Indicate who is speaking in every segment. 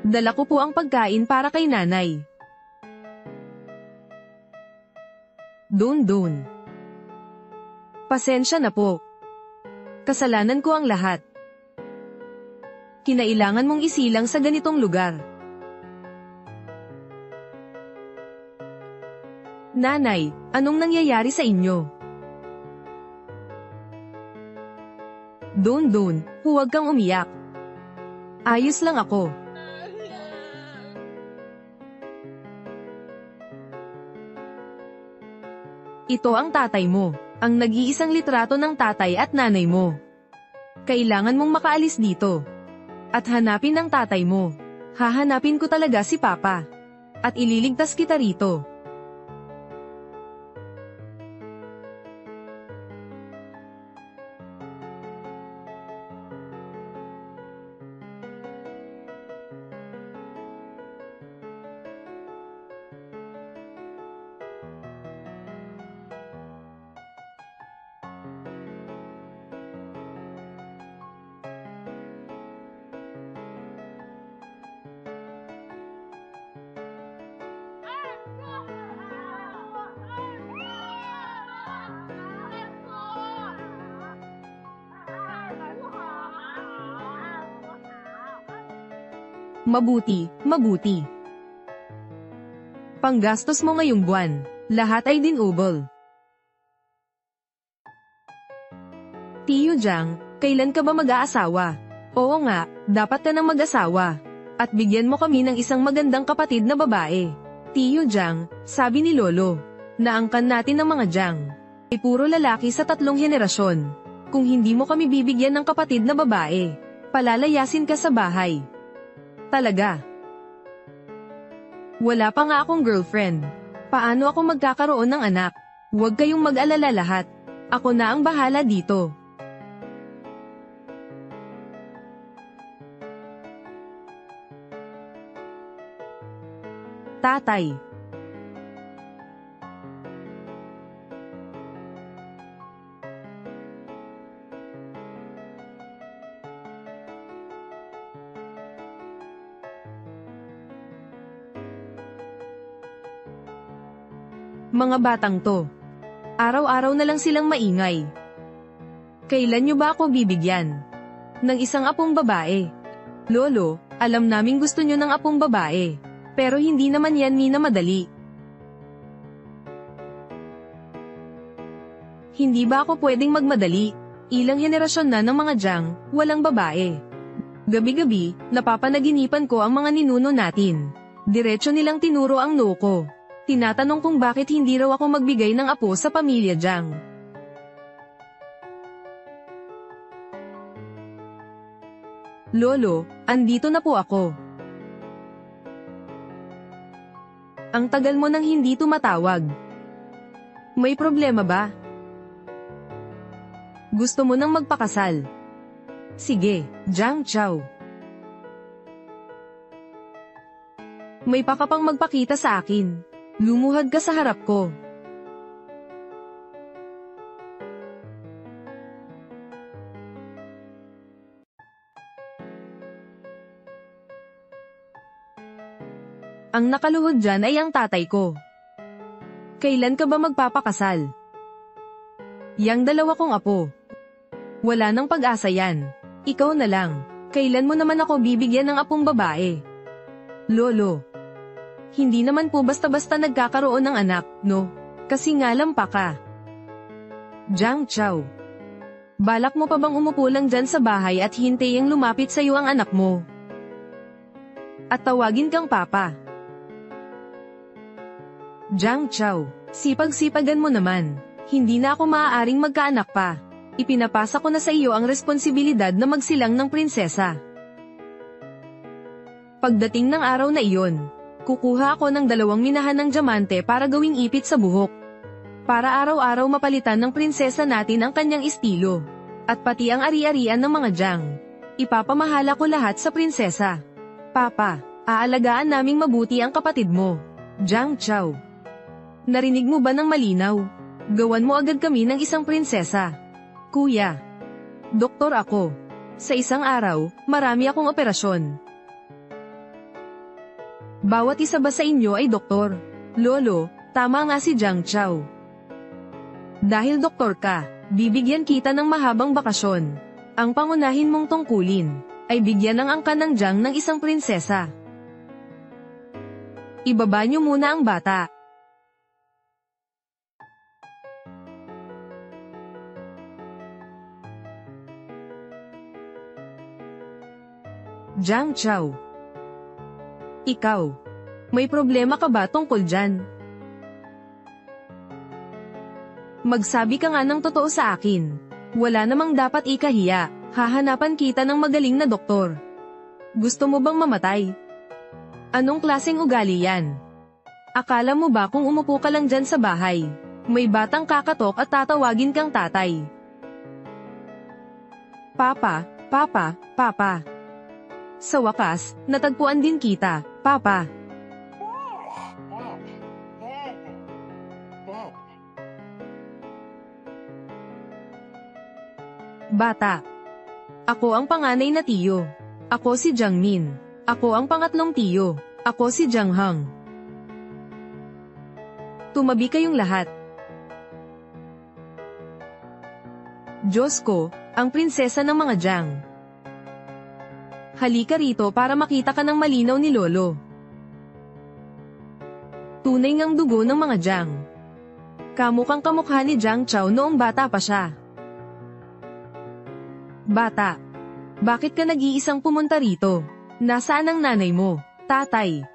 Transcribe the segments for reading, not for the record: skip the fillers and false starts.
Speaker 1: Dala ko po ang pagkain para kay nanay. Dun. Pasensya na po. Kasalanan ko ang lahat. Kinailangan mong isilang sa ganitong lugar. Nanay, anong nangyayari sa inyo? Dun, huwag kang umiyak. Ayos lang ako. Ito ang tatay mo, ang nag-iisang litrato ng tatay at nanay mo. Kailangan mong makaalis dito. At hanapin ang tatay mo. Hahanapin ko talaga si Papa. At ililigtas kita rito. Mabuti. Panggastos mo ngayong buwan, lahat ay dinubol. Tiyo Jiang, kailan ka ba mag-aasawa? Oo nga, dapat ka nang mag-asawa. At bigyan mo kami ng isang magandang kapatid na babae. Tiyo Jiang, sabi ni Lolo, naangkan natin ng mga Jiang. Ay puro lalaki sa 3 henerasyon. Kung hindi mo kami bibigyan ng kapatid na babae, palalayasin ka sa bahay. Talaga. Wala pa nga akong girlfriend. Paano ako magkakaroon ng anak? Huwag kayong mag-alala lahat. Ako na ang bahala dito. Tatay. Mga batang to. Araw-araw na lang silang maingay. Kailan nyo ba ako bibigyan ng isang apong babae? Lolo, alam naming gusto nyo ng apong babae. Pero hindi naman yan ni na madali. Hindi ba ako pwedeng magmadali? Ilang henerasyon na ng mga Jiang, walang babae. Gabi-gabi, napapanaginipan ko ang mga ninuno natin. Diretso nilang tinuro ang noo ko. Tinatanong kung bakit hindi raw ako magbigay ng apo sa pamilya Jiang. Lolo, andito na po ako. Ang tagal mo nang hindi tumatawag. May problema ba? Gusto mo nang magpakasal? Sige, Jiang Chao. May pakapang magpakita sa akin. Lumuhad ka sa harap ko. Ang nakaluhod dyan ay ang tatay ko. Kailan ka ba magpapakasal? Yang dalawa kong apo. Wala nang pag-asa yan. Ikaw na lang. Kailan mo naman ako bibigyan ng apong babae? Lolo. Hindi naman po basta-basta nagkakaroon ng anak, no? Kasi nga lampa ka. Jiang Chao. Balak mo pa bang umupo lang dyan sa bahay at hintayang lumapit sa'yo ang anak mo? At tawagin kang papa. Jiang Chao, sipag-sipagan mo naman. Hindi na ako maaaring magkaanak pa. Ipinapasa ko na sa iyo ang responsibilidad na magsilang ng prinsesa. Pagdating ng araw na iyon, kukuha ako ng 2 minahan ng diamante para gawing ipit sa buhok. Para araw-araw mapalitan ng prinsesa natin ang kanyang estilo. At pati ang ari-arian ng mga Jiang. Ipapamahala ko lahat sa prinsesa. Papa, aalagaan naming mabuti ang kapatid mo. Jiang Chao. Narinig mo ba ng malinaw? Gawan mo agad kami ng isang prinsesa. Kuya. Doktor ako. Sa isang araw, marami akong operasyon. Bawat isa ba sa inyo ay doktor? Lolo, tama nga si Jiang Chao. Dahil doktor ka, bibigyan kita ng mahabang bakasyon. Ang pangunahin mong tungkulin ay bigyan ng angkan ng Jiang ng isang prinsesa. Ibaba niyo muna ang bata. Jiang Chao. Ikaw, may problema ka ba tungkol dyan? Magsabi ka nga ng totoo sa akin. Wala namang dapat ikahiya, hahanapan kita ng magaling na doktor. Gusto mo bang mamatay? Anong klaseng ugali yan? Akala mo ba kung umupo ka lang dyan sa bahay, may batang kakatok at tatawagin kang tatay? Papa, Papa, Papa. Sa wakas, natagpuan din kita, Papa. Bata. Ako ang panganay na tiyo. Ako si Jiang Min. Ako ang pangatlong tiyo. Ako si Jiang Heng. Tumabi kayong lahat. Diyos ko, ang prinsesa ng mga Jiang. Halika rito para makita ka ng malinaw ni Lolo. Tunay ngang dugo ng mga Jiang. Kamukhang kamukha ni Jiang Chao noong bata pa siya. Bata, bakit ka nag-iisang pumunta rito? Nasaan ang nanay mo, tatay?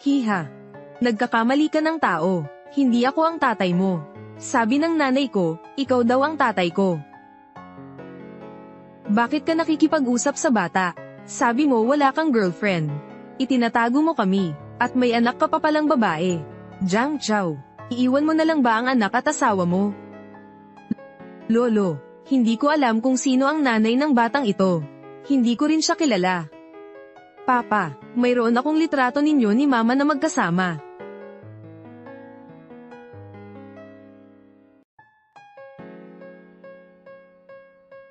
Speaker 1: Hiha, nagkakamali ka ng tao, hindi ako ang tatay mo. Sabi ng nanay ko, ikaw daw ang tatay ko. Bakit ka nakikipag-usap sa bata? Sabi mo wala kang girlfriend. Itinatago mo kami, at may anak ka pa palang babae. Jiang Chao, iiwan mo na lang ba ang anak at asawa mo? Lolo, hindi ko alam kung sino ang nanay ng batang ito. Hindi ko rin siya kilala. Papa, mayroon akong litrato ninyo ni Mama na magkasama.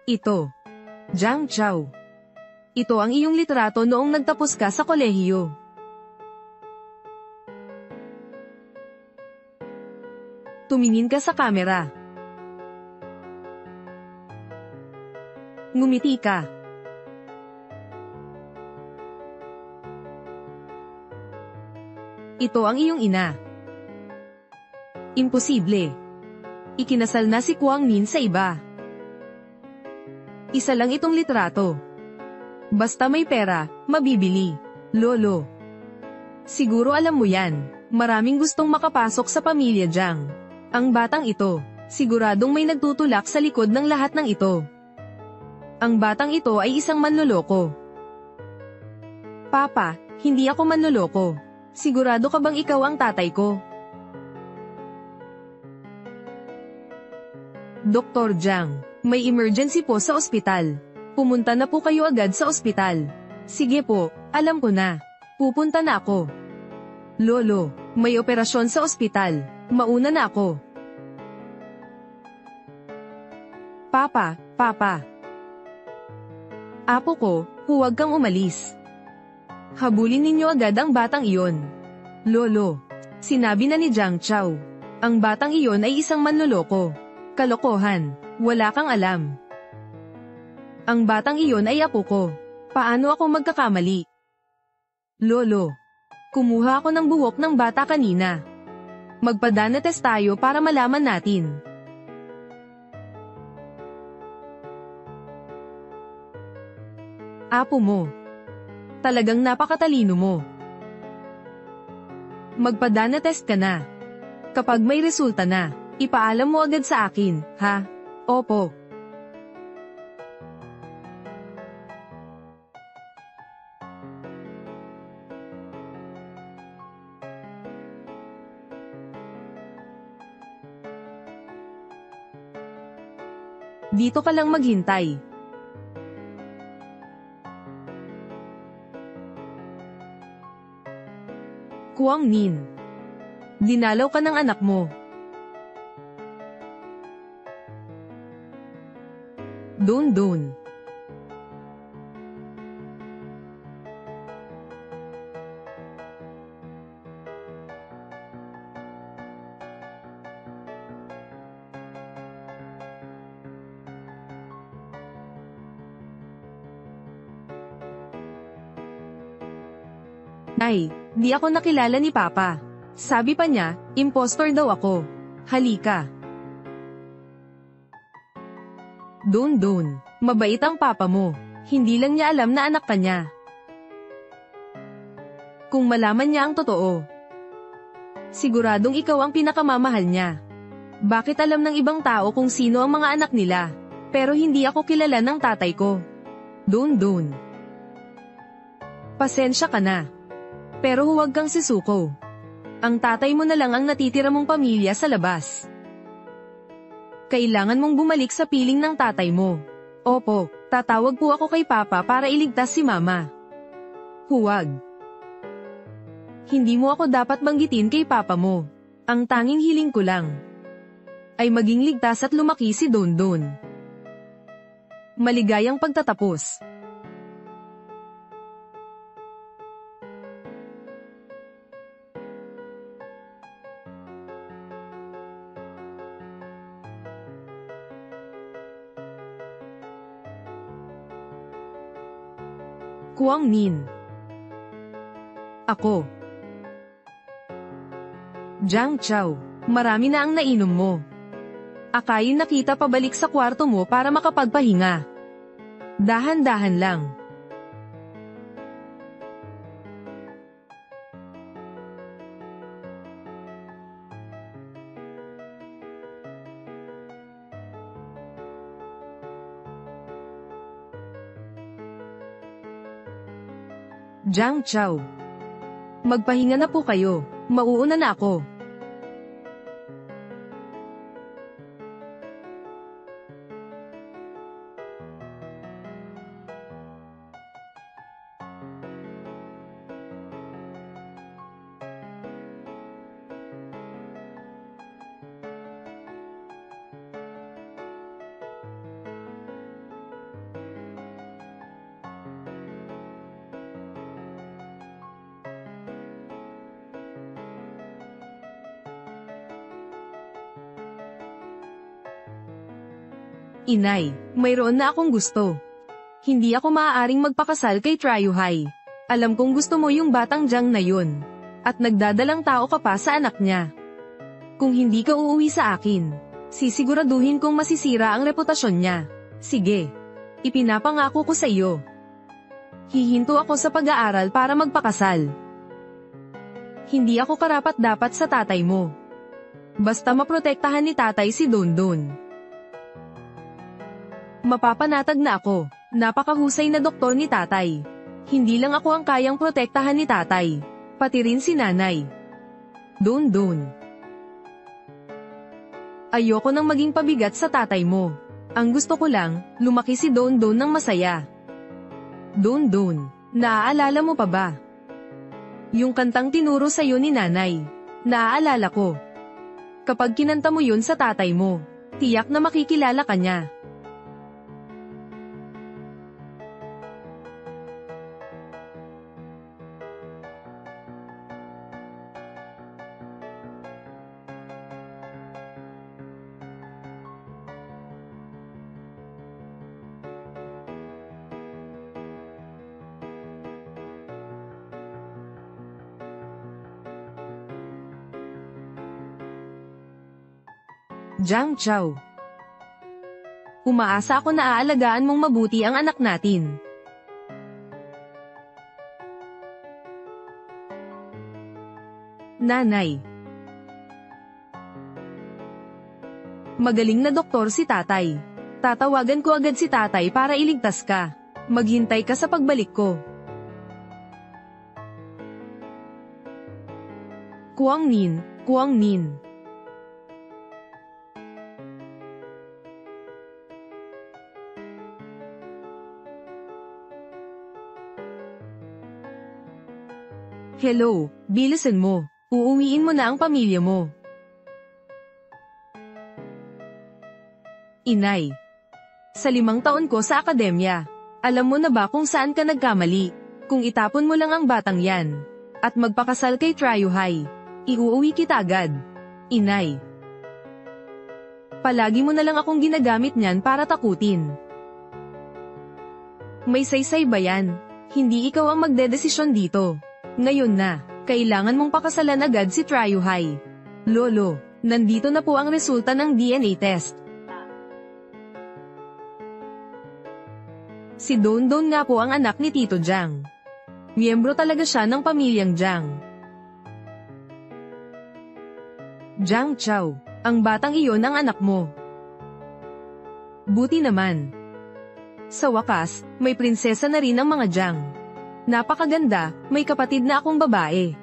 Speaker 1: Ito. Jiang Chao. Ito ang iyong litrato noong nagtapos ka sa kolehiyo. Tumingin ka sa kamera. Ngumiti ka. Ito ang iyong ina. Imposible. Ikinasal na si Kuang Min sa iba. Isa lang itong litrato. Basta may pera, mabibili. Lolo. Siguro alam mo yan. Maraming gustong makapasok sa pamilya Jiang. Ang batang ito, siguradong may nagtutulak sa likod ng lahat ng ito. Ang batang ito ay isang manloloko. Papa, hindi ako manloloko. Sigurado ka bang ikaw ang tatay ko? Dr. Jiang, may emergency po sa ospital. Pumunta na po kayo agad sa ospital. Sige po, alam ko na. Pupunta na ako. Lolo, may operasyon sa ospital. Mauna na ako. Papa, Papa. Apo ko, huwag kang umalis. Habulin ninyo agad ang batang iyon. Lolo, sinabi na ni Jiang Chao. Ang batang iyon ay isang manloloko. Kalokohan, wala kang alam. Ang batang iyon ay apo ko. Paano ako magkakamali? Lolo, kumuha ako ng buhok ng bata kanina. Magpa-DNA test tayo para malaman natin. Apo mo. Talagang napakatalino mo. Magpa-DNA test ka na. Kapag may resulta na, ipaalam mo agad sa akin, ha? Opo. Dito ka lang maghintay. Kuang Min. Dinalaw ka ng anak mo. Don. Ay, di ako nakilala ni Papa. Sabi pa niya, impostor daw ako. Halika. Don, mabait ang papa mo. Hindi lang niya alam na anak ka niya. Kung malaman niya ang totoo, siguradong ikaw ang pinakamamahal niya. Bakit alam ng ibang tao kung sino ang mga anak nila? Pero hindi ako kilala ng tatay ko. Don. Pasensya ka na. Pero huwag kang sisuko. Ang tatay mo na lang ang natitira mong pamilya sa labas. Kailangan mong bumalik sa piling ng tatay mo. Opo, tatawag po ako kay Papa para iligtas si Mama. Huwag. Hindi mo ako dapat banggitin kay Papa mo. Ang tanging hiling ko lang ay maging ligtas at lumaki si Don. Maligayang pagtatapos. Kuang Nin. Ako. Jiang Chao, marami na ang nainom mo. Akayin nakita pabalik sa kwarto mo para makapagpahinga. Dahan-dahan lang. Jiang Chao. Magpahinga na po kayo, mauuna na ako. Inay, mayroon na akong gusto. Hindi ako maaaring magpakasal kay Triuhai. Alam kong gusto mo yung batang Jiang na yun. At nagdadalang tao ka pa sa anak niya. Kung hindi ka uuwi sa akin, sisiguraduhin kong masisira ang reputasyon niya. Sige. Ipinapangako ko sa iyo. Hihinto ako sa pag-aaral para magpakasal. Hindi ako karapat-dapat sa tatay mo. Basta maprotektahan ni tatay si Don. Mapapanatag na ako. Napakahusay na doktor ni tatay. Hindi lang ako ang kayang protektahan ni tatay. Pati rin si nanay. Don. Ayoko nang maging pabigat sa tatay mo. Ang gusto ko lang, lumaki si Don ng masaya. Don, naaalala mo pa ba? Yung kantang tinuro sa'yo ni nanay. Naaalala ko. Kapag kinanta mo yun sa tatay mo, tiyak na makikilala ka niya. Jiang Chao. Umaasa ako na aalagaan mong mabuti ang anak natin. Nanay. Magaling na doktor si tatay. Tatawagan ko agad si tatay para iligtas ka. Maghintay ka sa pagbalik ko. Kuang Nin. Hello, bilisan mo. Uuwiin mo na ang pamilya mo. Inay. Sa 5 taon ko sa akademya, alam mo na ba kung saan ka nagkamali? Kung itapon mo lang ang batang yan, at magpakasal kay Triuhai, iuuwi kita agad. Inay. Palagi mo na lang akong ginagamit niyan para takutin. May saysay ba yan? Hindi ikaw ang magdedesisyon dito. Ngayon na, kailangan mong pakasalan agad si Tryuhai. Lolo, nandito na po ang resulta ng DNA test. Si Dondon nga po ang anak ni Tito Jiang. Miyembro talaga siya ng pamilyang Jiang. Jiang Chao, ang batang iyon ang anak mo. Buti naman. Sa wakas, may prinsesa na rin ang mga Jiang. Napakaganda, may kapatid na akong babae.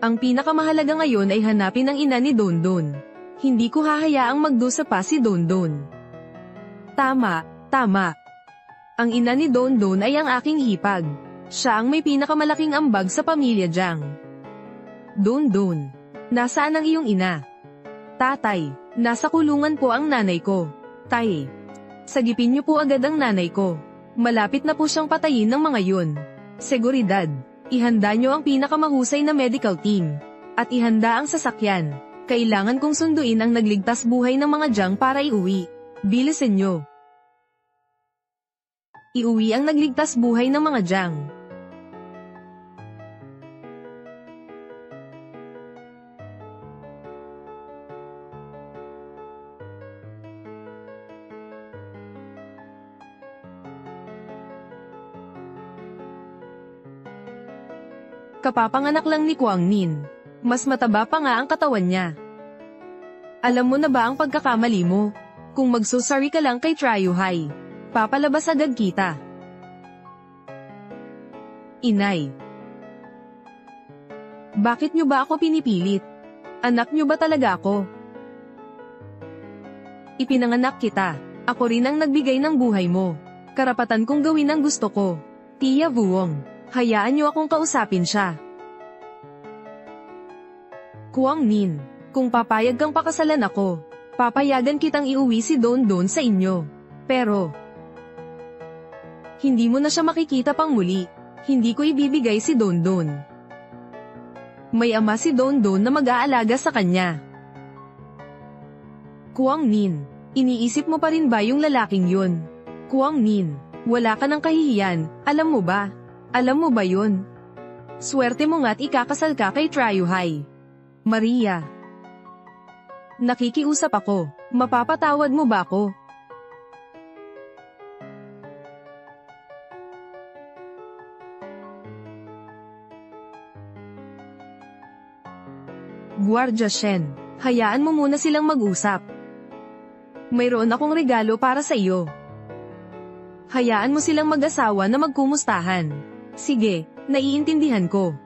Speaker 1: Ang pinakamahalaga ngayon ay hanapin ang ina ni Dondon. Hindi ko hahayaang magdusa pa si Dondon. Tama, tama. Ang ina ni Dondon ay ang aking hipag. Siya ang may pinakamalaking ambag sa pamilya Jiang. Dondon, nasaan ang iyong ina? Tatay, nasa kulungan po ang nanay ko. Tay, sagipin niyo po agad ang nanay ko. Malapit na po siyang patayin ng mga yun. Seguridad, ihanda niyo ang pinakamahusay na medical team. At ihanda ang sasakyan. Kailangan kong sunduin ang nagligtas buhay ng mga Jiang para iuwi. Bilisin niyo. Iuwi ang nagligtas buhay ng mga Jiang. Kapapanganak lang ni Kuang Nin. Mas mataba pa nga ang katawan niya. Alam mo na ba ang pagkakamali mo? Kung magsusari ka lang kay Tryuhai, papalabas agad kita. Inay. Bakit niyo ba ako pinipilit? Anak niyo ba talaga ako? Ipinanganak kita. Ako rin ang nagbigay ng buhay mo. Karapatan kong gawin ang gusto ko. Tia Vuong. Hayaan niyo akong kausapin siya. Kuang Nin, kung papayag kang pakasalan ako, papayagan kitang iuwi si Dondon sa inyo. Pero, hindi mo na siya makikita pang muli. Hindi ko ibibigay si Dondon. May ama si Dondon na mag-aalaga sa kanya. Kuang Nin, iniisip mo pa rin ba yung lalaking yun? Kuang Nin, wala ka ng kahihiyan, alam mo ba? Alam mo ba yun? Swerte mo nga't ikakasal ka kay Tryuhai. Maria. Nakikiusap ako, mapapatawad mo ba ako? Guardia Shen, hayaan mo muna silang mag-usap. Mayroon akong regalo para sa iyo. Hayaan mo silang mag-asawa na magkumustahan. Sige, naiintindihan ko.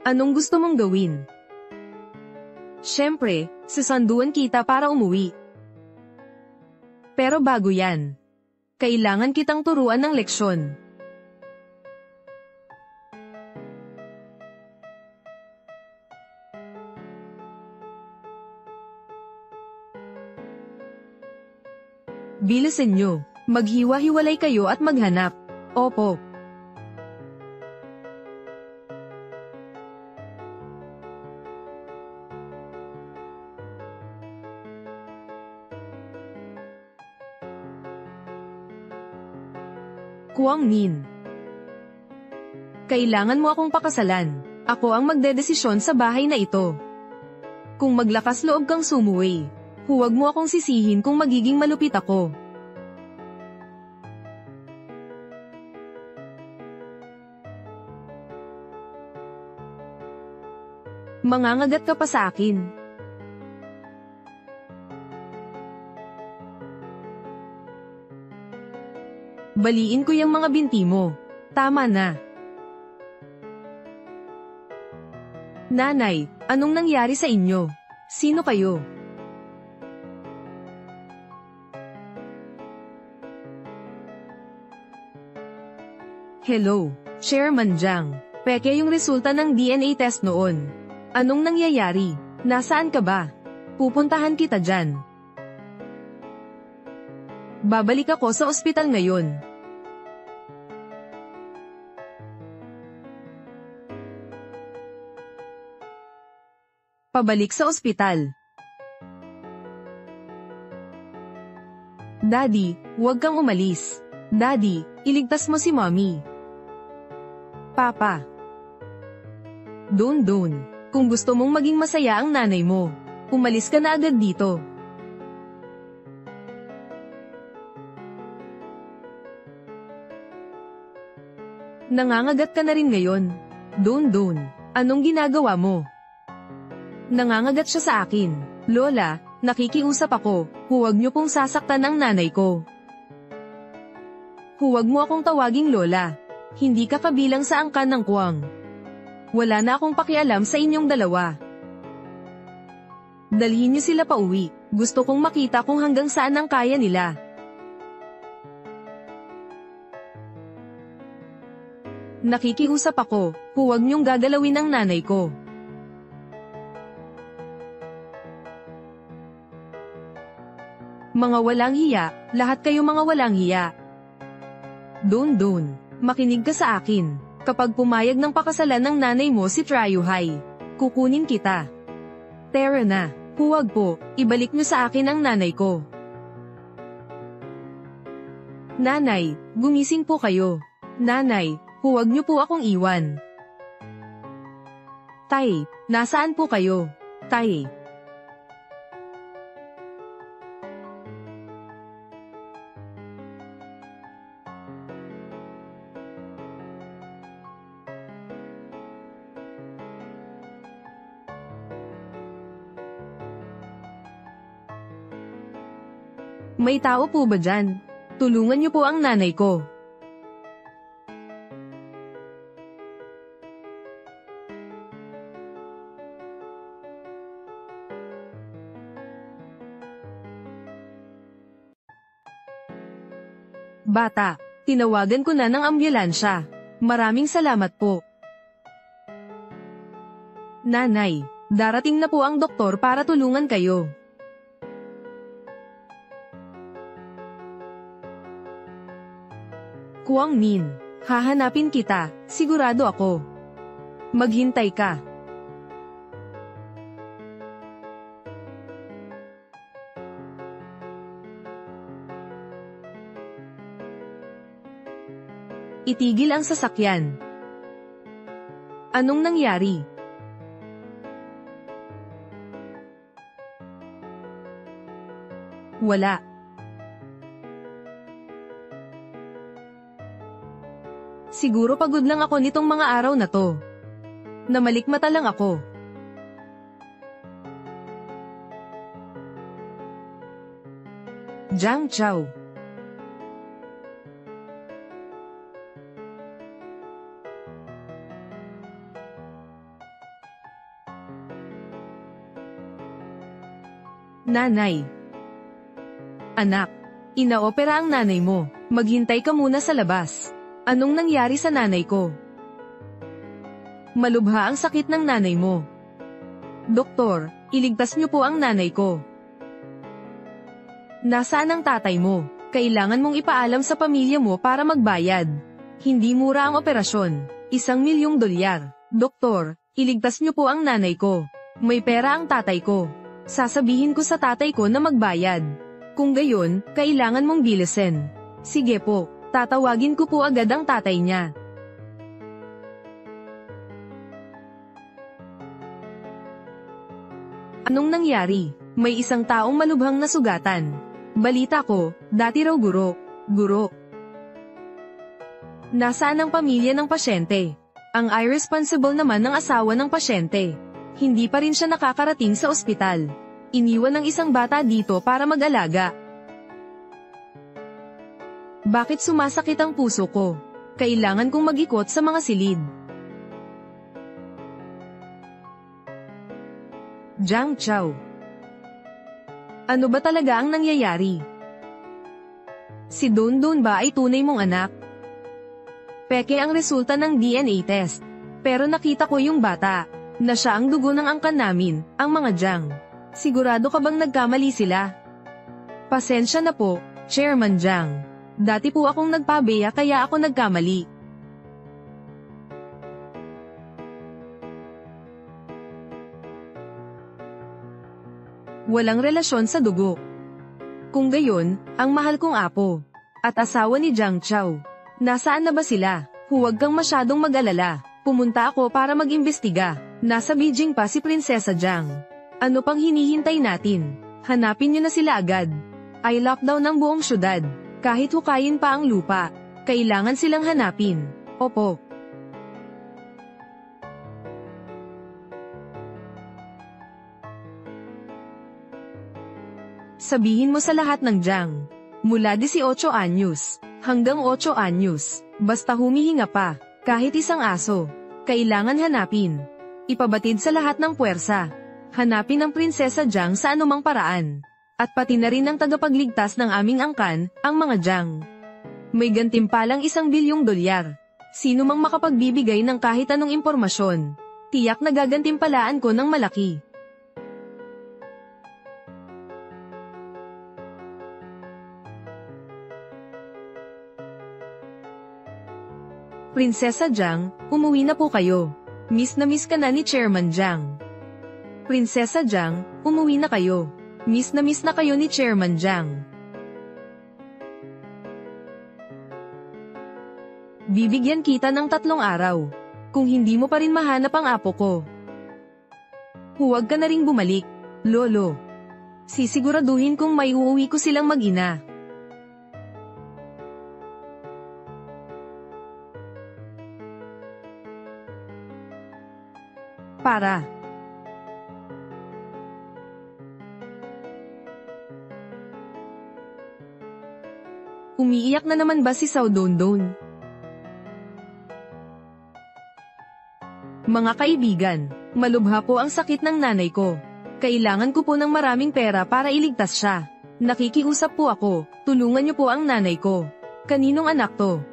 Speaker 1: Anong gusto mong gawin? Siyempre, sasanduan kita para umuwi. Pero bago yan, kailangan kitang turuan ng leksyon. Bilisin nyo, maghiwa-hiwalay kayo at maghanap. Opo. Kuang Nin. Kailangan mo akong pakasalan. Ako ang magdedesisyon sa bahay na ito. Kung maglakas loob kang sumuwi, huwag mo akong sisihin kung magiging malupit ako. Mangangagat ka pa sa akin. Baliin ko yung mga binti mo. Tama na. Nanay, anong nangyari sa inyo? Sino kayo? Hello, Chairman Jiang. Peke yung resulta ng DNA test noon. Anong nangyayari? Nasaan ka ba? Pupuntahan kita dyan. Babalik ako sa ospital ngayon. Pabalik sa ospital. Daddy, huwag kang umalis. Daddy, iligtas mo si Mommy. Papa. Don, kung gusto mong maging masaya ang nanay mo, umalis ka na agad dito. Nangangagat ka na rin ngayon. Don, anong ginagawa mo? Nangangagat siya sa akin. Lola, nakikiusap ako, huwag niyo pong sasaktan ang nanay ko. Huwag mo akong tawaging Lola. Hindi ka kabilang sa angkan ng Kwang. Wala na akong pakialam sa inyong dalawa. Dalhin niyo sila pauwi. Gusto kong makita kung hanggang saan ang kaya nila. Nakikiusap ako, huwag niyong gagalawin ang nanay ko. Mga walang hiya, lahat kayo mga walang hiya. Don, makinig ka sa akin. Kapag pumayag ng pakasalan ng nanay mo si Trayuhay, kukunin kita. Tara na, huwag po, ibalik niyo sa akin ang nanay ko. Nanay, gumising po kayo. Nanay, huwag niyo po akong iwan. Tay, nasaan po kayo? Tay. May tao po ba dyan? Tulungan niyo po ang nanay ko. Bata, tinawagan ko na ng ambulansya. Maraming salamat po. Nanay, darating na po ang doktor para tulungan kayo. Kwang Min, hahanapin kita, sigurado ako. Maghintay ka. Itigil ang sasakyan. Anong nangyari? Wala. Siguro pagod lang ako nitong mga araw na to. Namalikmata lang ako. Jiang Chao. Nanay. Anak, inaopera ang nanay mo. Maghintay ka muna sa labas. Anong nangyari sa nanay ko? Malubha ang sakit ng nanay mo. Doktor, iligtas niyo po ang nanay ko. Nasaan ang tatay mo? Kailangan mong ipaalam sa pamilya mo para magbayad. Hindi mura ang operasyon. $1,000,000. Doktor, iligtas niyo po ang nanay ko. May pera ang tatay ko. Sasabihin ko sa tatay ko na magbayad. Kung gayon, kailangan mong bilisin. Sige po. Tatawagin ko po agad ang tatay niya. Anong nangyari? May isang taong malubhang nasugatan. Balita ko, dati raw guro. Nasaan ang pamilya ng pasyente? Ang irresponsible naman ng asawa ng pasyente. Hindi pa rin siya nakakarating sa ospital. Iniwan ng isang bata dito para mag-alaga. Bakit sumasakit ang puso ko? Kailangan kong mag-ikot sa mga silid. Jiang Chao. Ano ba talaga ang nangyayari? Si Don ba ay tunay mong anak? Peke ang resulta ng DNA test. Pero nakita ko yung bata, na siya ang dugo ng angkan namin, ang mga Jiang. Sigurado ka bang nagkamali sila? Pasensya na po, Chairman Jiang. Dati po akong nagpabeya kaya ako nagkamali. Walang relasyon sa dugo. Kung gayon, ang mahal kong apo. at asawa ni Jiang Chao. Nasaan na ba sila? Huwag kang masyadong mag-alala. Pumunta ako para mag-imbestiga. Nasa Beijing pa si Prinsesa Jiang. Ano pang hinihintay natin? Hanapin niyo na sila agad. Ay lockdown ng buong syudad. Kahit hukayin pa ang lupa, kailangan silang hanapin. Opo. Sabihin mo sa lahat ng Jiang. Mula 18 anyos hanggang 8 anyos, basta humihinga pa, kahit isang aso, kailangan hanapin. Ipabatid sa lahat ng puwersa. Hanapin ang Prinsesa Jiang sa anumang paraan. At pati na rin ang tagapagligtas ng aming angkan, ang mga Jiang. May gantimpalang $1 bilyong. Sino mang makapagbibigay ng kahit anong impormasyon, tiyak na gagantimpalaan ko ng malaki. Prinsesa Jiang, umuwi na po kayo. Miss na miss ka na ni Chairman Jiang. Prinsesa Jiang, umuwi na kayo. Miss na kayo ni Chairman Jiang. Bibigyan kita ng 3 araw. Kung hindi mo pa rin mahanap ang apo ko, huwag ka na ring bumalik, Lolo. Sisiguraduhin kong may uuwi ko silang mag-ina. Para. Umiiyak na naman ba si Sao Dondon? Mga kaibigan, malubha po ang sakit ng nanay ko. Kailangan ko po ng maraming pera para iligtas siya. Nakikiusap po ako, tulungan niyo po ang nanay ko. Kaninong anak to?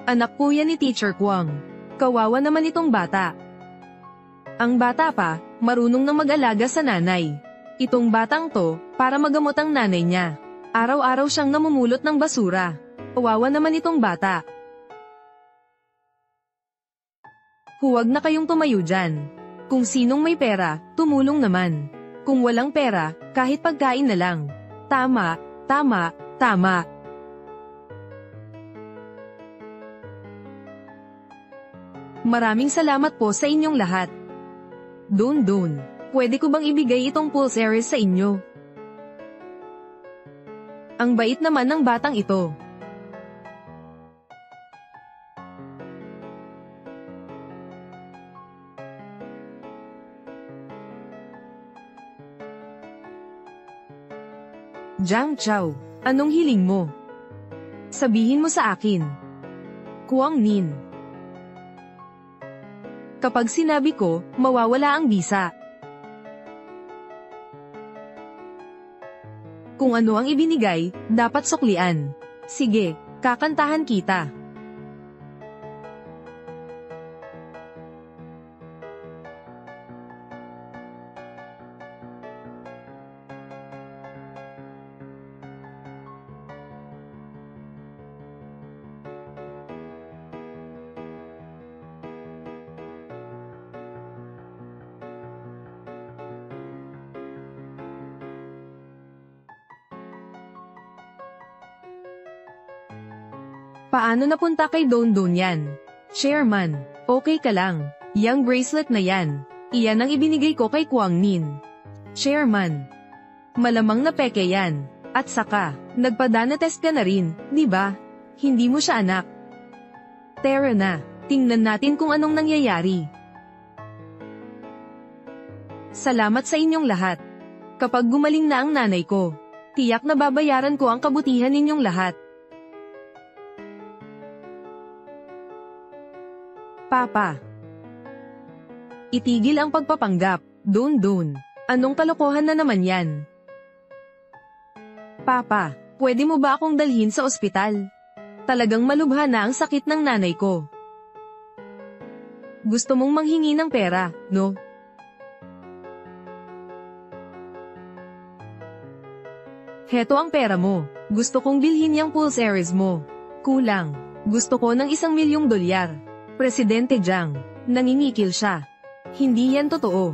Speaker 1: Anak po yan ni Teacher Kwang. Kawawa naman itong bata. Ang bata pa, marunong na mag-alaga sa nanay. Itong batang to, para magamot ang nanay niya. Araw-araw siyang namumulot ng basura. Kawawa naman itong bata. Huwag na kayong tumayo dyan. Kung sinong may pera, tumulong naman. Kung walang pera, kahit pagkain na lang. Tama, tama, tama. Maraming salamat po sa inyong lahat. Don, pwede ko bang ibigay itong pulseris sa inyo? Ang bait naman ng batang ito. Jiang Chao, anong hiling mo? Sabihin mo sa akin. Kwang Nin. Kapag sinabi ko, mawawala ang bisa. Kung ano ang ibinigay, dapat suklian. Sige, kakantahan kita. Paano napunta kay Don yan? Chairman, okay ka lang. Yang bracelet na yan, iyan ang ibinigay ko kay Kwang Nin. Chairman, malamang na peke yan. At saka, nagpadana test ka na rin, di ba? Hindi mo siya anak. Tara na, tingnan natin kung anong nangyayari. Salamat sa inyong lahat. Kapag gumaling na ang nanay ko, tiyak na babayaran ko ang kabutihan ninyong lahat. Papa. Itigil ang pagpapanggap, Don. Anong kalokohan na naman yan? Papa, pwede mo ba akong dalhin sa ospital? Talagang malubha na ang sakit ng nanay ko. Gusto mong manghingi ng pera, no? Heto ang pera mo. Gusto kong bilhin yung pulseris mo. Kulang. Gusto ko ng $1 milyong. Presidente Jiang, nangingikil siya. Hindi yan totoo.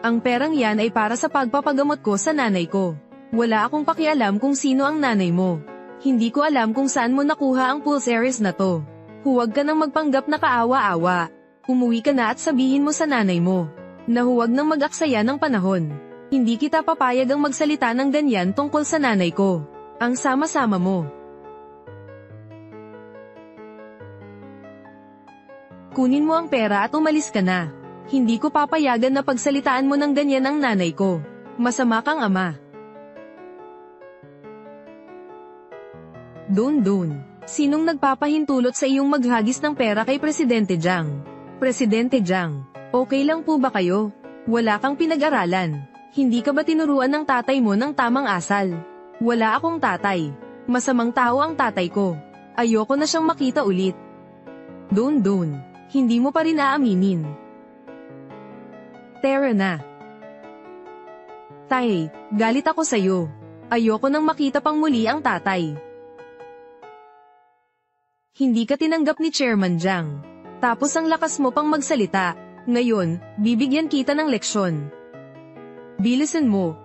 Speaker 1: Ang perang yan ay para sa pagpapagamot ko sa nanay ko. Wala akong pakialam kung sino ang nanay mo. Hindi ko alam kung saan mo nakuha ang pulseris na to. Huwag ka nang magpanggap na kaawa-awa. Umuwi ka na at sabihin mo sa nanay mo na huwag nang mag-aksaya ng panahon. Hindi kita papayag ang magsalita ng ganyan tungkol sa nanay ko. Ang sama-sama mo. Kunin mo ang pera at umalis ka na. Hindi ko papayagan na pagsalitaan mo ng ganyan ang nanay ko. Masama kang ama. Dun. Sinong nagpapahintulot sa iyong maghagis ng pera kay Presidente Jiang? Presidente Jiang, okay lang po ba kayo? Wala kang pinag-aralan. Hindi ka ba tinuruan ng tatay mo ng tamang asal? Wala akong tatay. Masamang tao ang tatay ko. Ayoko na siyang makita ulit. Dun. Hindi mo pa rin aaminin. Tara na. Tay, galit ako sa'yo. Ayoko nang makita pang muli ang tatay. Hindi ka tinanggap ni Chairman Jiang. Tapos ang lakas mo pang magsalita. Ngayon, bibigyan kita ng leksyon. Bilisan mo.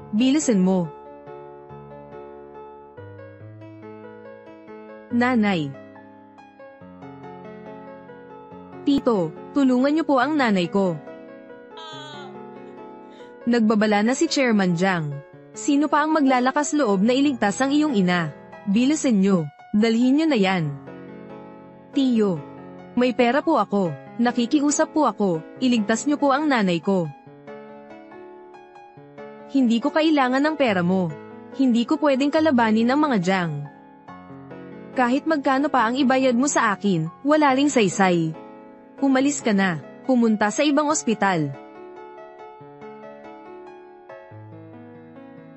Speaker 1: Nanay. Tito, tulungan niyo po ang nanay ko. Nagbabala na si Chairman Jiang. Sino pa ang maglalakas loob na iligtas ang iyong ina? Bilisan niyo. Dalhin niyo na yan. Tiyo. May pera po ako. Nakikiusap po ako. Iligtas niyo po ang nanay ko. Hindi ko kailangan ng pera mo. Hindi ko pwedeng kalabanin ang mga Jiang. Kahit magkano pa ang ibayad mo sa akin, wala ring saysay. Umalis ka na. Pumunta sa ibang ospital.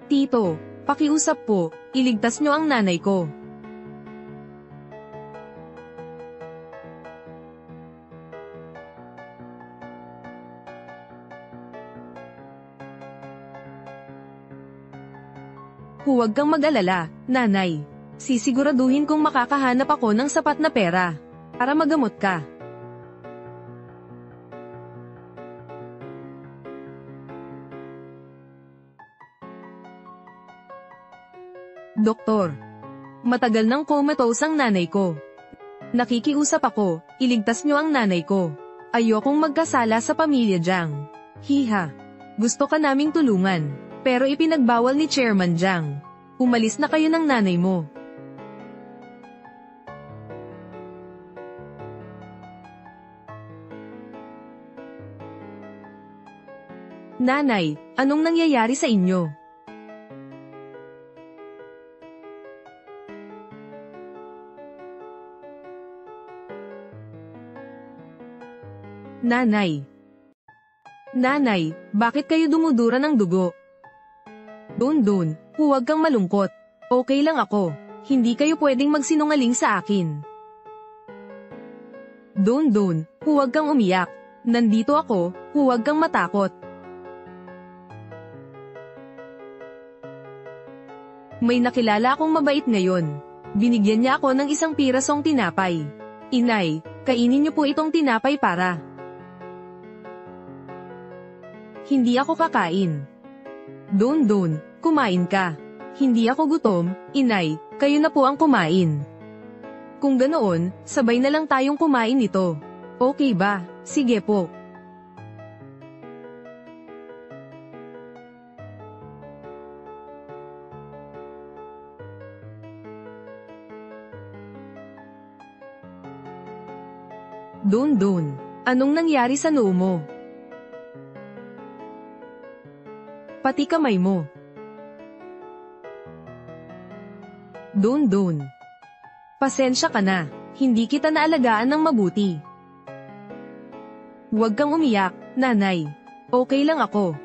Speaker 1: Tito, pakiusap po, iligtas niyo ang nanay ko. Huwag kang mag-alala, nanay. Sisiguraduhin kong makakahanap ako ng sapat na pera para magamot ka. Doktor, matagal nang comatose ang nanay ko. Nakikiusap ako, iligtas niyo ang nanay ko. Ayokong magkasala sa pamilya Jiang. Hiha. Gusto ka naming tulungan, pero ipinagbawal ni Chairman Jiang. Umalis na kayo ng nanay mo. Nanay, anong nangyayari sa inyo? Nanay, bakit kayo dumudura ng dugo? Dun, huwag kang malungkot. Okay lang ako. Hindi kayo pwedeng magsinungaling sa akin. Dun, huwag kang umiyak. Nandito ako, huwag kang matakot. May nakilala akong mabait ngayon. Binigyan niya ako ng isang pirasong tinapay. Inay, kainin niyo po itong tinapay para. Hindi ako kakain. Dun, kumain ka. Hindi ako gutom, inay, kayo na po ang kumain. Kung ganoon, sabay na lang tayong kumain nito. Okay ba? Sige po. Dun, anong nangyari sa noo mo? Pati kamay mo. Dun. Pasensya ka na, hindi kita naalagaan ng mabuti. Huwag kang umiyak, nanay. Okay lang ako.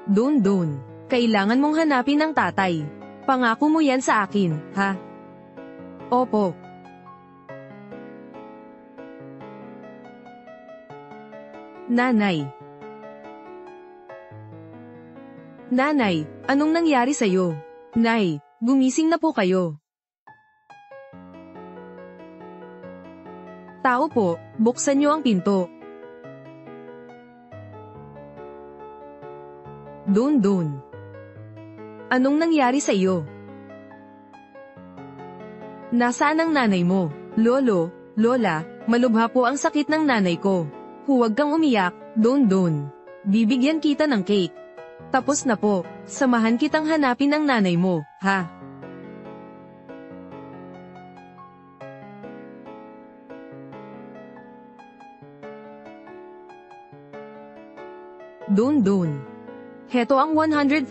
Speaker 1: Dun, kailangan mong hanapin ang tatay. Pangako mo yan sa akin, ha? Opo. Nanay, anong nangyari sa'yo? Nay, gumising na po kayo. Tao po, buksan niyo ang pinto. Dun. Anong nangyari sa iyo? Nasaan ang nanay mo? Lolo, Lola, malubha po ang sakit ng nanay ko. Huwag kang umiyak, Don. Bibigyan kita ng cake. Tapos na po, samahan kitang hanapin ang nanay mo, ha? Don. Heto ang $100,000.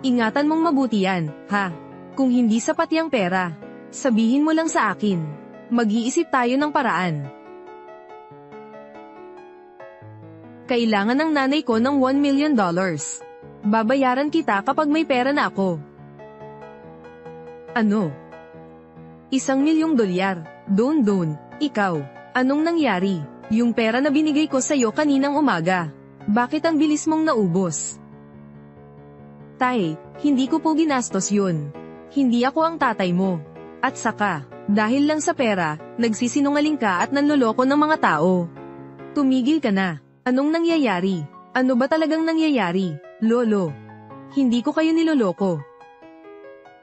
Speaker 1: Ingatan mong mabuti yan, ha? Kung hindi sapat yung pera, sabihin mo lang sa akin. Mag-iisip tayo ng paraan. Kailangan ng nanay ko ng $1 million. Babayaran kita kapag may pera na ako. Ano? $1 milyong? Don, ikaw, anong nangyari? Yung pera na binigay ko sa'yo kaninang umaga. Bakit ang bilis mong naubos? Tay, hindi ko po ginastos yun. Hindi ako ang tatay mo. At saka, dahil lang sa pera, nagsisinungaling ka at nanloloko ng mga tao. Tumigil ka na. Anong nangyayari? Ano ba talagang nangyayari, Lolo? Hindi ko kayo niloloko.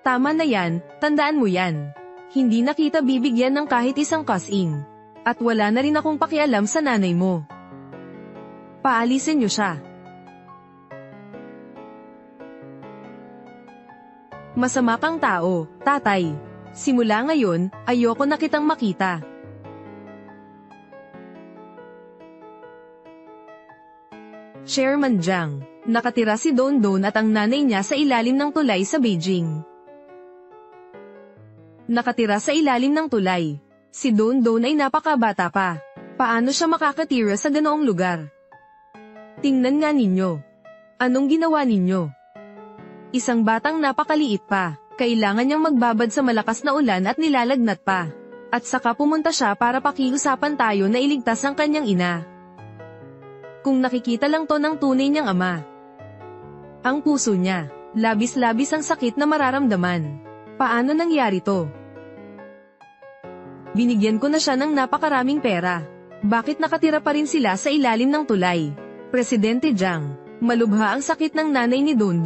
Speaker 1: Tama na yan, tandaan mo yan. Hindi na kita bibigyan ng kahit isang kasing. At wala na rin akong pakialam sa nanay mo. Paalisin niyo siya. Masama kang tao, tatay. Simula ngayon, ayoko na kitang makita. Chairman Jiang, nakatira si Don at ang nanay niya sa ilalim ng tulay sa Beijing. Nakatira sa ilalim ng tulay. Si Don ay napakabata pa. Paano siya makakatira sa ganoong lugar? Tingnan nga ninyo. Anong ginawa ninyo? Isang batang napakaliit pa, kailangan niyang magbabad sa malakas na ulan at nilalagnat pa. At saka pumunta siya para pakiusapan tayo na iligtas ang kanyang ina. Kung nakikita lang to ng tunay niyang ama. Ang puso niya, labis-labis ang sakit na mararamdaman. Paano nangyari to? Binigyan ko na siya ng napakaraming pera. Bakit nakatira pa rin sila sa ilalim ng tulay? Presidente Jiang, malubha ang sakit ng nanay ni Don.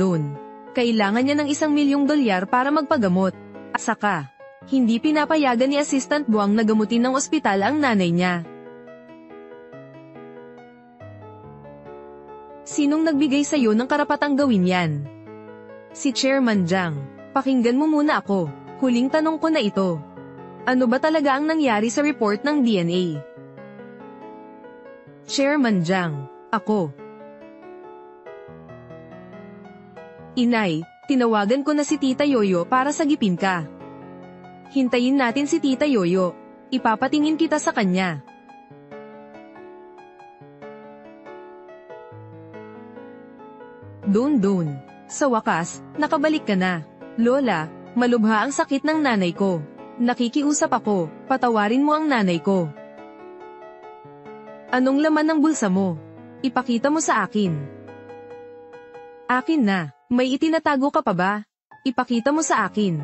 Speaker 1: Kailangan niya ng $1 milyong para magpagamot. At saka, hindi pinapayagan ni Assistant Buang na gamutin ng ospital ang nanay niya. Sinong nagbigay sa'yo ng karapatang gawin yan? Si Chairman Jiang. Pakinggan mo muna ako. Huling tanong ko na ito. Ano ba talaga ang nangyari sa report ng DNA? Chairman Jiang, ako. Inay, tinawagan ko na si Tita Yoyo para sagipin ka. Hintayin natin si Tita Yoyo. Ipapatingin kita sa kanya. Don, sa wakas, nakabalik ka na. Lola, malubha ang sakit ng nanay ko. Nakikiusap ako, patawarin mo ang nanay ko. Anong laman ng bulsa mo? Ipakita mo sa akin. Akin na. May itinatago ka pa ba? Ipakita mo sa akin.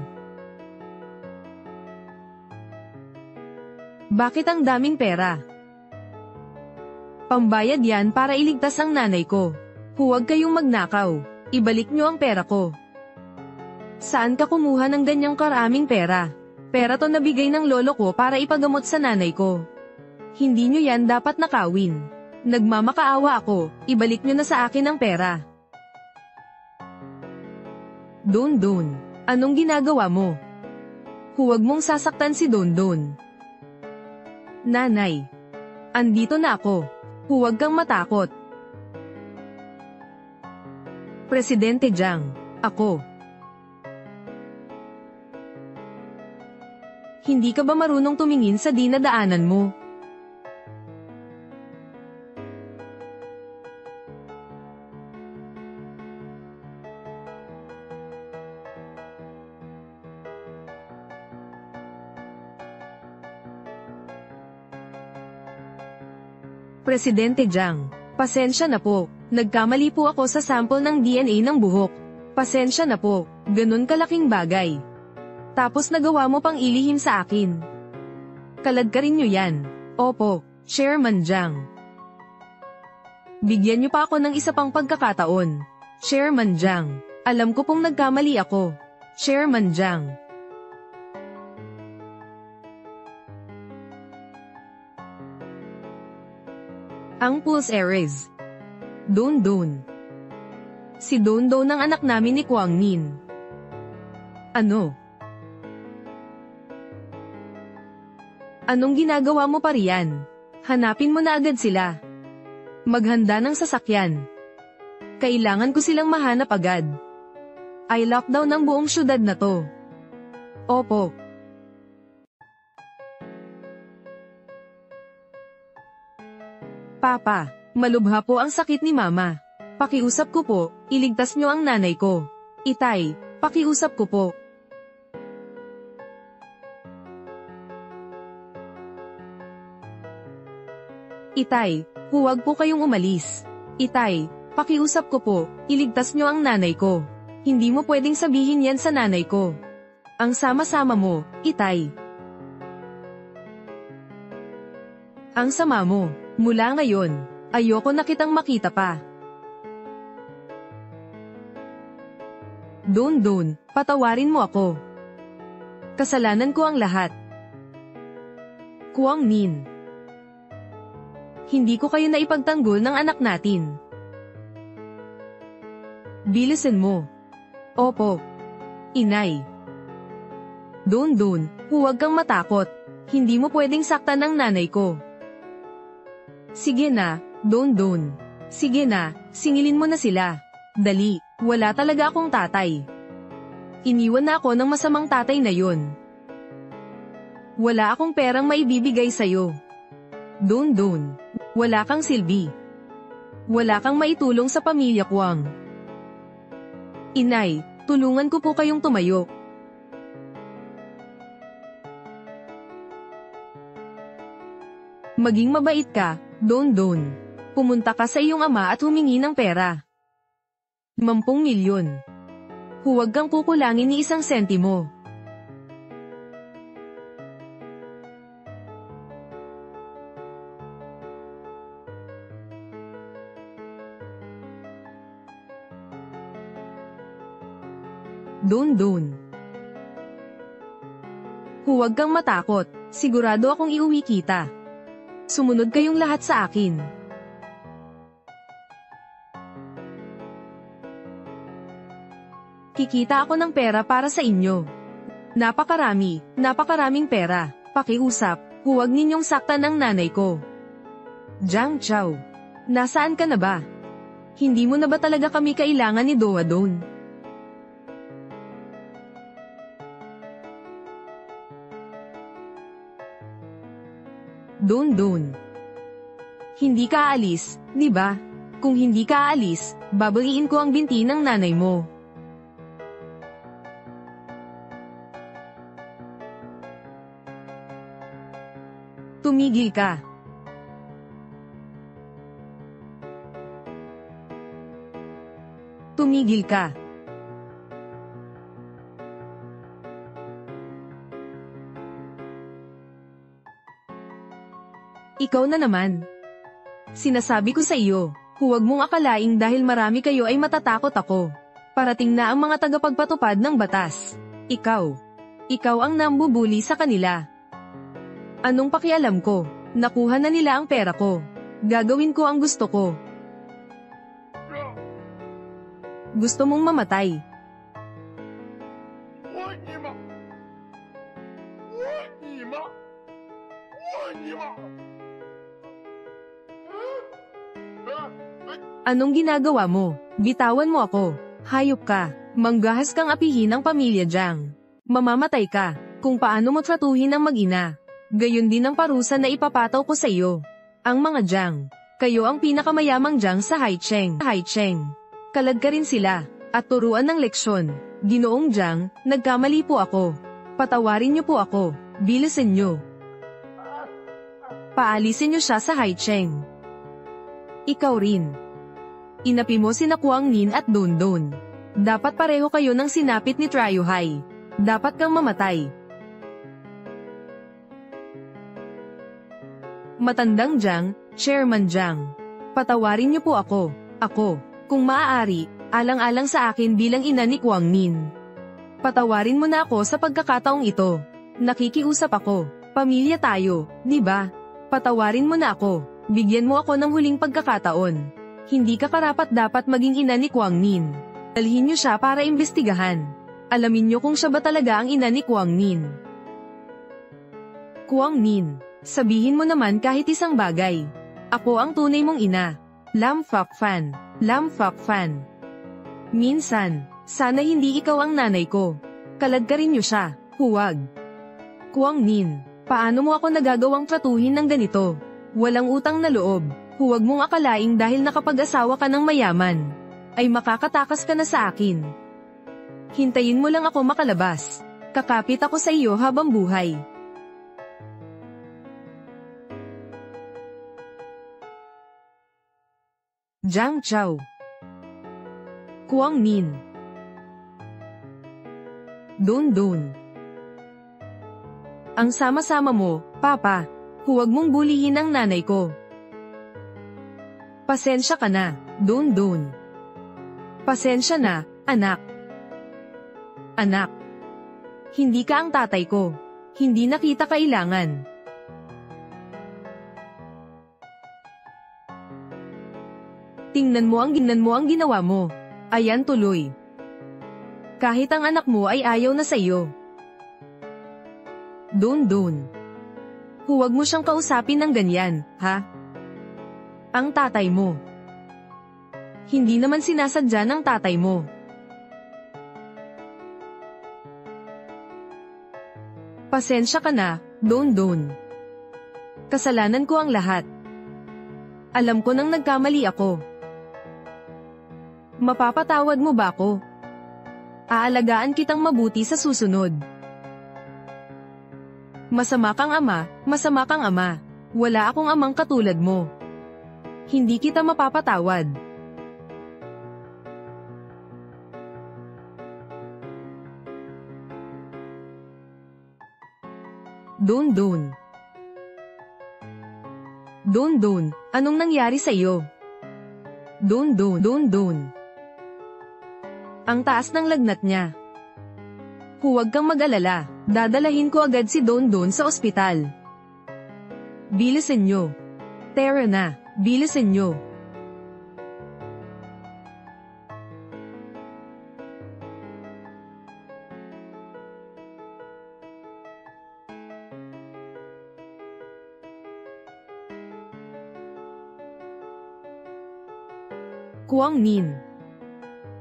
Speaker 1: Bakit ang daming pera? Pambayad yan para iligtas ang nanay ko. Huwag kayong magnakaw. Ibalik nyo ang pera ko. Saan ka kumuha ng ganyang karaming pera? Pera to nabigay ng lolo ko para ipagamot sa nanay ko. Hindi nyo yan dapat nakawin. Nagmamakaawa ako, ibalik nyo na sa akin ang pera. Don, anong ginagawa mo? Huwag mong sasaktan si Don. Nanay, andito na ako. Huwag kang matakot. Presidente Jiang, ako. Hindi ka ba marunong tumingin sa dinadaanan mo? Presidente Jiang, pasensya na po. Nagkamali po ako sa sample ng DNA ng buhok. Pasensya na po, ganun kalaking bagay. Tapos nagawa mo pang ilihim sa akin. Kalad ka rin nyo yan. Opo, Chairman Jiang. Bigyan nyo pa ako ng isa pang pagkakataon. Chairman Jiang, alam ko pong nagkamali ako. Chairman Jiang. Ang Pulse Ares. Don. Si Don ang anak namin ni Kwang Min. Ano? Anong ginagawa mo pa riyan? Hanapin mo na agad sila. Maghanda ng sasakyan. Kailangan ko silang mahanap agad. Ay lockdown ang buong syudad na to. Opo. Papa, malubha po ang sakit ni Mama. Pakiusap ko po, iligtas niyo ang nanay ko. Itay, pakiusap ko po. Itay, huwag po kayong umalis. Itay, pakiusap ko po, iligtas niyo ang nanay ko. Hindi mo pwedeng sabihin yan sa nanay ko. Ang sama-sama mo, Itay. Ang sama mo. Mula ngayon, ayoko na kitang makita pa. Don, patawarin mo ako. Kasalanan ko ang lahat. Kwang Min. Hindi ko kayo naipagtanggol ng anak natin. Bilisan mo. Opo. Inay. Don, huwag kang matakot. Hindi mo pwedeng saktan ng nanay ko. Sige na, Don. Sige na, singilin mo na sila. Dali, wala talaga akong tatay. Iniwan na ako ng masamang tatay na yun. Wala akong perang maibibigay sa'yo. Don, wala kang silbi. Wala kang maitulong sa pamilya Kwang. Inay, tulungan ko po kayong tumayo. Maging mabait ka, Don. Pumunta ka sa iyong ama at humingi ng pera. 50 milyon. Huwag kang kukulangin ni 1 sentimo. Don. Huwag kang matakot, sigurado akong iuwi kita. Sumunod kayong lahat sa akin. Kikita ako ng pera para sa inyo. Napakaraming pera. Pakiusap, huwag ninyong saktan ang nanay ko. Jiang Chao, nasaan ka na ba? Hindi mo na ba talaga kami kailangan ni Don? Don. Hindi ka aalis, di ba? Kung hindi ka aalis, babaliin ko ang binti ng nanay mo. Tumigil ka. Tumigil ka. Ikaw na naman. Sinasabi ko sa iyo, huwag mong akalaing dahil marami kayo ay matatakot ako. Parating na ang mga tagapagpatupad ng batas. Ikaw ang nambubuli sa kanila. Anong pakialam ko? Nakuha na nila ang pera ko. Gagawin ko ang gusto ko. Gusto mong mamatay. Anong ginagawa mo? Bitawan mo ako. Hayop ka. Manggahas kang apihin ang pamilya Jiang. Mamamatay ka. Kung paano mo tratuhin ang mag-ina. Gayon din ang parusa na ipapataw ko sa iyo. Ang mga Jiang. Kayo ang pinakamayamang Jiang sa Haicheng. Kalag ka rin sila. At turuan ng leksyon. Ginoong Jiang, nagkamali po ako. Patawarin niyo po ako. Bilisan niyo. Paalisin niyo siya sa Haicheng. Ikaw rin. Inapi mo sina Kwang Min at Don. Dapat pareho kayo ng sinapit ni Triuhai. Dapat kang mamatay. Matandang Jiang, Chairman Jiang. Patawarin niyo po ako. Kung maaari, alang-alang sa akin bilang ina ni Kwang Min. Patawarin mo na ako sa pagkakataong ito. Nakikiusap ako. Pamilya tayo, di ba? Patawarin mo na ako. Bigyan mo ako ng huling pagkakataon. Hindi ka karapat-dapat maging ina ni Kwang Min. Dalhin niyo siya para imbestigahan. Alamin niyo kung siya ba talaga ang ina ni Kwang Min. Kwang Min, sabihin mo naman kahit isang bagay. Ako ang tunay mong ina. Lam Fak Fan. Lam Fak Fan. Minsan, sana hindi ikaw ang nanay ko. Kalad ka rin niyo siya. Huwag. Kwang Min, paano mo ako nagagawang tratuhin ng ganito? Walang utang na loob. Huwag mong akalaing dahil nakapag-asawa ka ng mayaman, ay makakatakas ka na sa akin. Hintayin mo lang ako makalabas. Kakapit ako sa iyo habang buhay. Jiang Chao. Kwang Min. Don Don. Ang sama-sama mo, Papa. Huwag mong bulihin ang nanay ko. Pasensya ka na, Don Don. Pasensya na, anak. Anak. Hindi ka ang tatay ko. Hindi na kita kailangan. Tingnan mo ang ginawa mo. Ayan tuloy. Kahit ang anak mo ay ayaw na sa iyo. Don Don. Huwag mo siyang kausapin ng ganyan, ha? Ang tatay mo. Hindi naman sinasadya ng tatay mo. Pasensya ka na, Don Don. Kasalanan ko ang lahat. Alam ko nang nagkamali ako. Mapapatawad mo ba ako? Aalagaan kitang mabuti sa susunod. Masama kang ama, masama kang ama. Wala akong amang katulad mo. Hindi kita mapapatawad. Don Don. Don Don, anong nangyari sa iyo? Don Don, Don Don. Ang taas ng lagnat niya. Huwag kang mag-alala. Dadalahin ko agad si Don Don sa ospital. Bilisan nyo. Tara na, bilisan nyo. Kwang Min.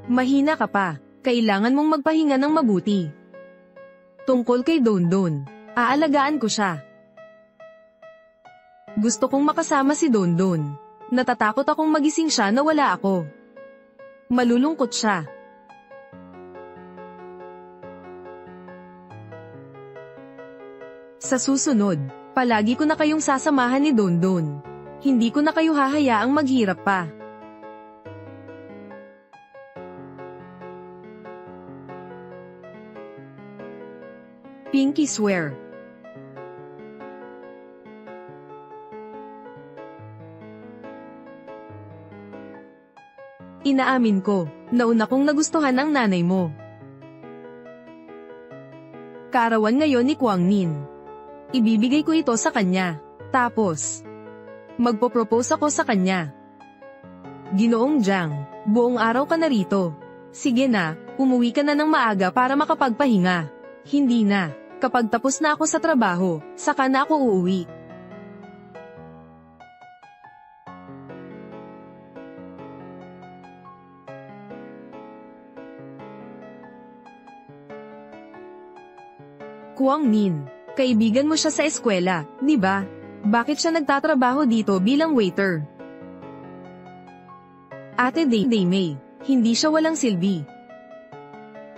Speaker 1: Mahina ka pa. Kailangan mong magpahinga ng mabuti. Tungkol kay Don Don, aalagaan ko siya. Gusto kong makasama si Don Don. Natatakot akong magising siya na wala ako. Malulungkot siya. Sa susunod, palagi ko na kayong sasamahan ni Don Don. Hindi ko na kayo hahayaang maghirap pa. Pinky swear. Inaamin ko, nauna kong nagustuhan ang nanay mo. Kaarawan ngayon ni Kwang Min. Ibibigay ko ito sa kanya. Tapos, magpo-propose ako sa kanya. Ginoong Jiang, buong araw ka na rito. Sige na, umuwi ka na ng maaga para makapagpahinga. Hindi na. Kapag tapos na ako sa trabaho, saka na ako uuwi. Kwang Min, kaibigan mo siya sa eskwela, di ba? Bakit siya nagtatrabaho dito bilang waiter? Ate Daymay, hindi siya walang silbi.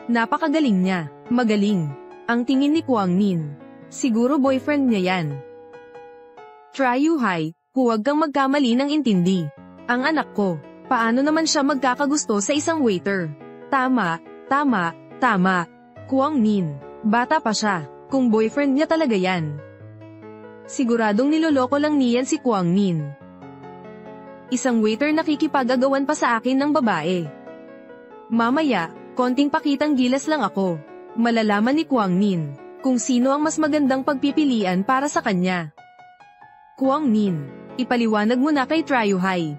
Speaker 1: Napakagaling niya, magaling. Ang tingin ni Kwang Min. Siguro boyfriend niya yan. Try Yuhai, huwag kang magkamali ng intindi. Ang anak ko, paano naman siya magkakagusto sa isang waiter? Tama, tama, tama. Kwang Min, bata pa siya, kung boyfriend niya talaga yan. Siguradong niloloko lang niyan si Kwang Min. Isang waiter nakikipag-agawan pa sa akin ng babae. Mamaya, konting pakitang gilas lang ako. Malalaman ni Kwang Min kung sino ang mas magandang pagpipilian para sa kanya. Kwang Min, Ipaliwanag mo na kay Tryuhai.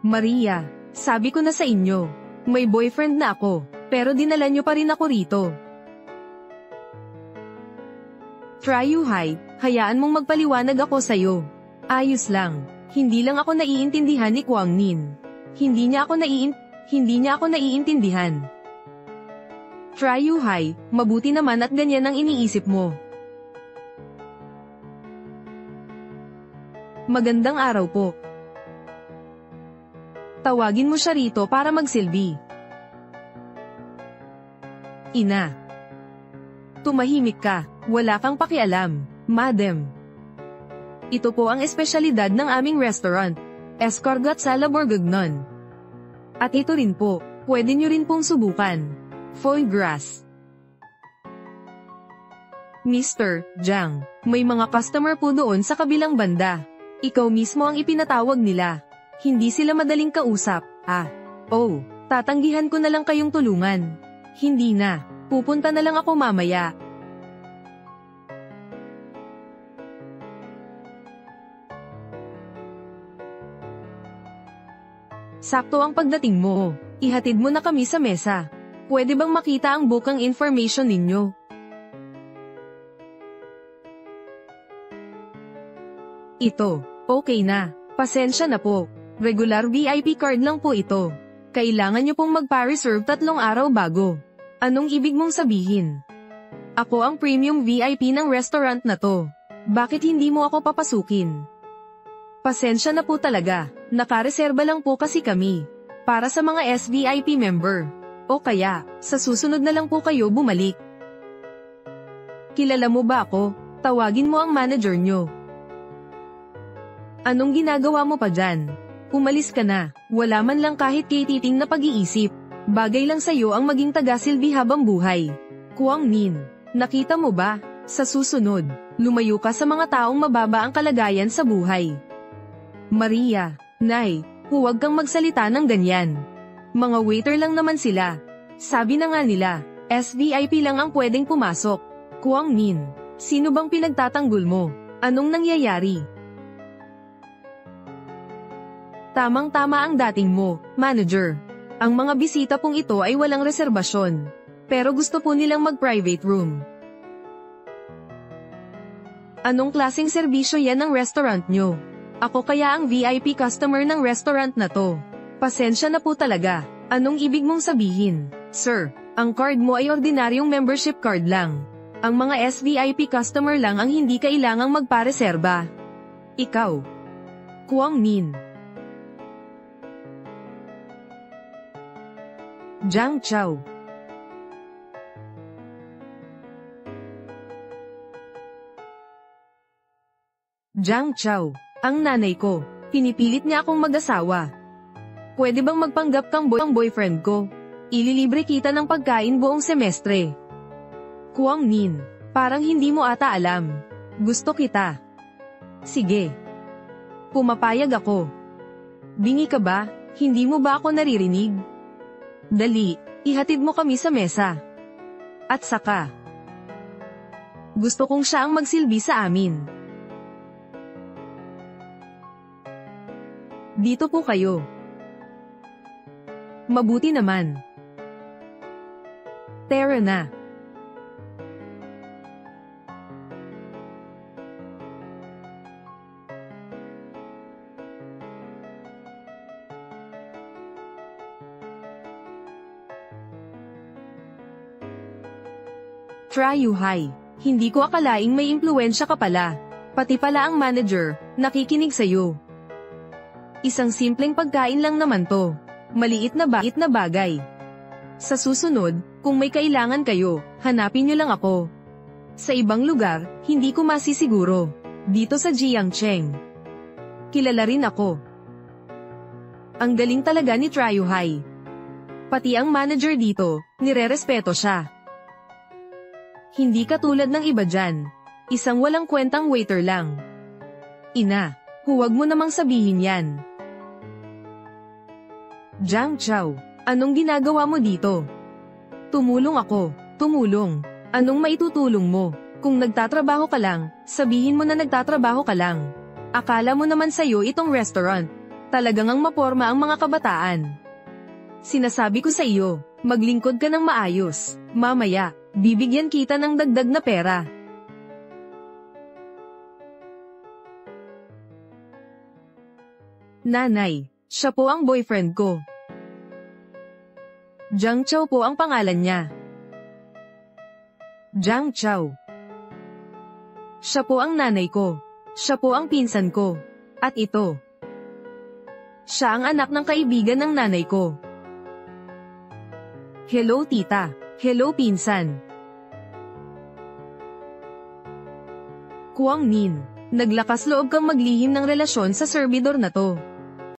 Speaker 1: Maria, sabi ko na sa inyo, may boyfriend na ako, pero dinala niyo pa rin ako rito. Tryuhai, hayaan mong magpaliwanag ako sa'yo. Ayos lang, hindi lang ako naiintindihan ni Kwangmin. Hindi niya ako naiintindihan. Tryuhai, mabuti naman at ganyan ang iniisip mo. Magandang araw po. Tawagin mo siya rito para magsilbi. Ina. Tumahimik ka, wala kang pakialam, madam. Ito po ang espesyalidad ng aming restaurant, escargot sa Laborgagnon. At ito rin po, pwede nyo rin pong subukan. Foie gras. Mr. Jiang, may mga customer po doon sa kabilang banda. Ikaw mismo ang ipinatawag nila. Hindi sila madaling kausap. Tatanggihan ko na lang kayong tulungan. Hindi na, pupunta na lang ako mamaya. Sakto ang pagdating mo. Ihatid mo na kami sa mesa. Pwede bang makita ang bukang information ninyo? Ito, okay na. Pasensya na po. Regular VIP card lang po ito. Kailangan nyo pong magpa-reserve 3 araw bago. Anong ibig mong sabihin? Ako ang premium VIP ng restaurant na to. Bakit hindi mo ako papasukin? Pasensya na po talaga. Nakareserba lang po kasi kami. Para sa mga SVIP member. O kaya, sa susunod na lang po kayo bumalik. Kilala mo ba ako? Tawagin mo ang manager nyo. Anong ginagawa mo pa dyan? Umalis ka na, wala man lang kahit kititing na pag-iisip. Bagay lang sa'yo ang maging taga-silbi habang buhay. Kwangmin, nakita mo ba? Sa susunod, lumayo ka sa mga taong mababa ang kalagayan sa buhay. Maria, Nay, huwag kang magsalita ng ganyan. Mga waiter lang naman sila. Sabi na nga nila, SVIP lang ang pwedeng pumasok. Kwangmin, sino bang pinagtatanggol mo? Anong nangyayari? Tamang-tama ang dating mo, manager. Ang mga bisita pong ito ay walang reserbasyon. Pero gusto po nilang mag-private room. Anong klaseng serbisyo yan ng restaurant nyo? Ako kaya ang VIP customer ng restaurant na to. Pasensya na po talaga. Anong ibig mong sabihin? Sir, ang card mo ay ordinaryong membership card lang. Ang mga SVIP customer lang ang hindi kailangang magpareserba. Ikaw. Kwangmin. Jiang Chao. Jiang Chao, ang nanay ko. Pinipilit niya akong mag-asawa. Pwede bang magpanggap kang boyfriend ko? Ililibre kita ng pagkain buong semestre. Kwangmin, parang hindi mo ata alam. Gusto kita. Sige. Pumapayag ako. Bingi ka ba? Hindi mo ba ako naririnig? Dali, ihatid mo kami sa mesa. At saka, gusto kong siya ang magsilbi sa amin. Dito po kayo. Mabuti naman. Tara na. Tryuhai, hindi ko akalaing may impluwensya ka pala. Pati pala ang manager, nakikinig sa'yo. Isang simpleng pagkain lang naman to. Maliit na bagay. Sa susunod, kung may kailangan kayo, hanapin nyo lang ako. Sa ibang lugar, hindi ko masisiguro. Dito sa Jiangcheng. Kilala rin ako. Ang galing talaga ni Tryuhai. Pati ang manager dito, nirerespeto siya. Hindi katulad ng iba dyan. Isang walang kwentang waiter lang. Ina, huwag mo namang sabihin yan. Jiang Chao, anong ginagawa mo dito? Tumulong ako, tumulong. Anong maitutulong mo? Kung nagtatrabaho ka lang, sabihin mo na nagtatrabaho ka lang. Akala mo naman sa'yo itong restaurant. Talagang ang maporma ang mga kabataan. Sinasabi ko sa iyo, maglingkod ka ng maayos. Mamaya, bibigyan kita ng dagdag na pera. Nanay, siya po ang boyfriend ko. Jiang Chao po ang pangalan niya. Jiang Chao. Siya po ang nanay ko. Siya po ang pinsan ko. At ito. Siya ang anak ng kaibigan ng nanay ko. Hello tita. Hello pinsan. Kuang Nin, naglakas loob kang maglihim ng relasyon sa servidor na to.